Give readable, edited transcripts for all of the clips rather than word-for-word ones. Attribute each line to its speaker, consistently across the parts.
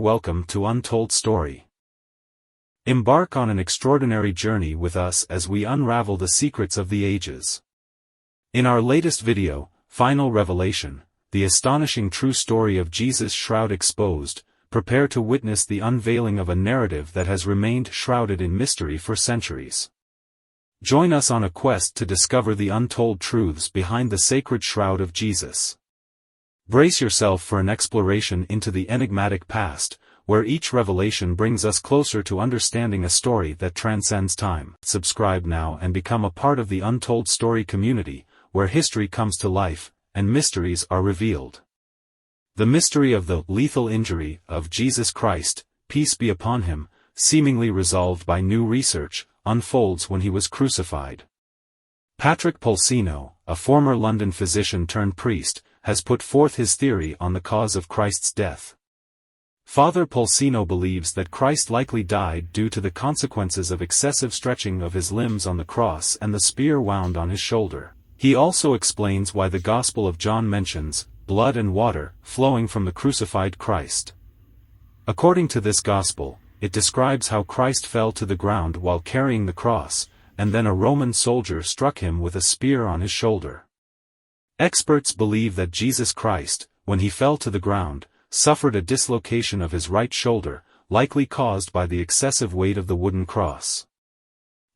Speaker 1: Welcome to Untold Story. Embark on an extraordinary journey with us as we unravel the secrets of the ages. In our latest video, Final Revelation, the astonishing true story of Jesus' shroud exposed, prepare to witness the unveiling of a narrative that has remained shrouded in mystery for centuries. Join us on a quest to discover the untold truths behind the sacred shroud of Jesus. Brace yourself for an exploration into the enigmatic past, where each revelation brings us closer to understanding a story that transcends time. Subscribe now and become a part of the Untold Story community, where history comes to life, and mysteries are revealed. The mystery of the lethal injury of Jesus Christ, peace be upon him, seemingly resolved by new research, unfolds when he was crucified. Patrick Polsino, a former London physician-turned-priest, has put forth his theory on the cause of Christ's death. Father Polsino believes that Christ likely died due to the consequences of excessive stretching of his limbs on the cross and the spear wound on his shoulder. He also explains why the Gospel of John mentions blood and water flowing from the crucified Christ. According to this Gospel, it describes how Christ fell to the ground while carrying the cross, and then a Roman soldier struck him with a spear on his shoulder. Experts believe that Jesus Christ, when he fell to the ground, suffered a dislocation of his right shoulder, likely caused by the excessive weight of the wooden cross.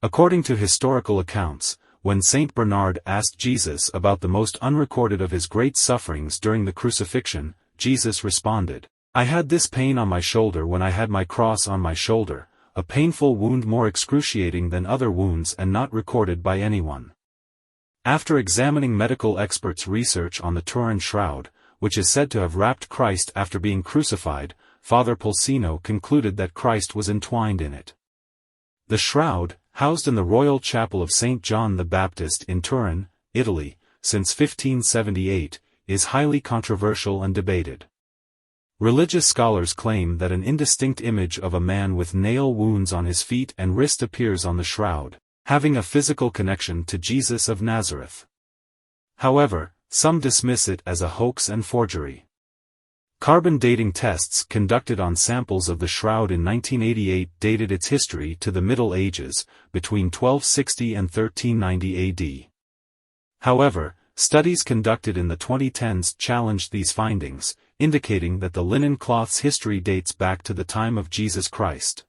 Speaker 1: According to historical accounts, when Saint Bernard asked Jesus about the most unrecorded of his great sufferings during the crucifixion, Jesus responded, "I had this pain on my shoulder when I had my cross on my shoulder, a painful wound more excruciating than other wounds and not recorded by anyone." After examining medical experts' research on the Turin shroud, which is said to have wrapped Christ after being crucified, Father Polsino concluded that Christ was entwined in it. The shroud, housed in the Royal Chapel of St. John the Baptist in Turin, Italy, since 1578, is highly controversial and debated. Religious scholars claim that an indistinct image of a man with nail wounds on his feet and wrist appears on the shroud, having a physical connection to Jesus of Nazareth. However, some dismiss it as a hoax and forgery. Carbon dating tests conducted on samples of the shroud in 1988 dated its history to the Middle Ages, between 1260 and 1390 AD. However, studies conducted in the 2010s challenged these findings, indicating that the linen cloth's history dates back to the time of Jesus Christ.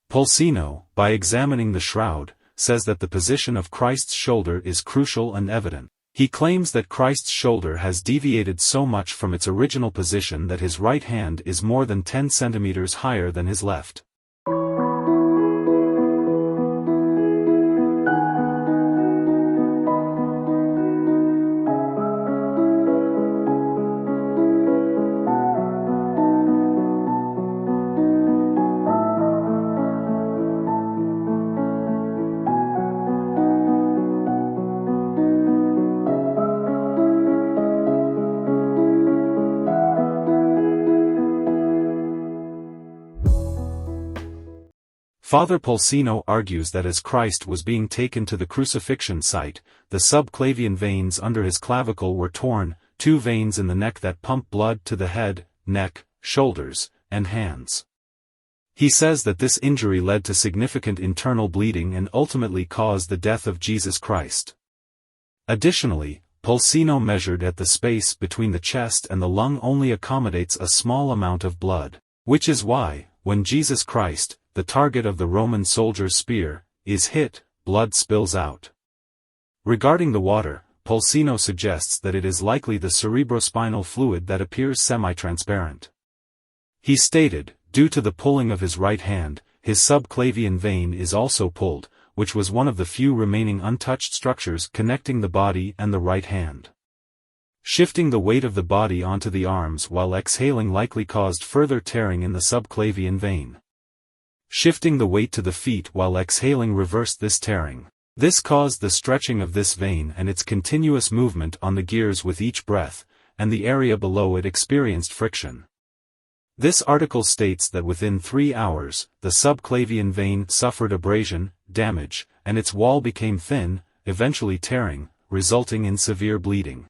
Speaker 1: Polsino, by examining the shroud, says that the position of Christ's shoulder is crucial and evident. He claims that Christ's shoulder has deviated so much from its original position that his right hand is more than 10 centimeters higher than his left. Father Polsino argues that as Christ was being taken to the crucifixion site, the subclavian veins under his clavicle were torn, two veins in the neck that pump blood to the head, neck, shoulders, and hands. He says that this injury led to significant internal bleeding and ultimately caused the death of Jesus Christ. Additionally, Polsino measured that the space between the chest and the lung only accommodates a small amount of blood, which is why, when Jesus Christ, the target of the Roman soldier's spear, is hit, blood spills out. Regarding the water, Polsino suggests that it is likely the cerebrospinal fluid that appears semi-transparent. He stated, due to the pulling of his right hand, his subclavian vein is also pulled, which was one of the few remaining untouched structures connecting the body and the right hand. Shifting the weight of the body onto the arms while exhaling likely caused further tearing in the subclavian vein. Shifting the weight to the feet while exhaling reversed this tearing. This caused the stretching of this vein and its continuous movement on the gears with each breath, and the area below it experienced friction. This article states that within 3 hours, the subclavian vein suffered abrasion, damage, and its wall became thin, eventually tearing, resulting in severe bleeding.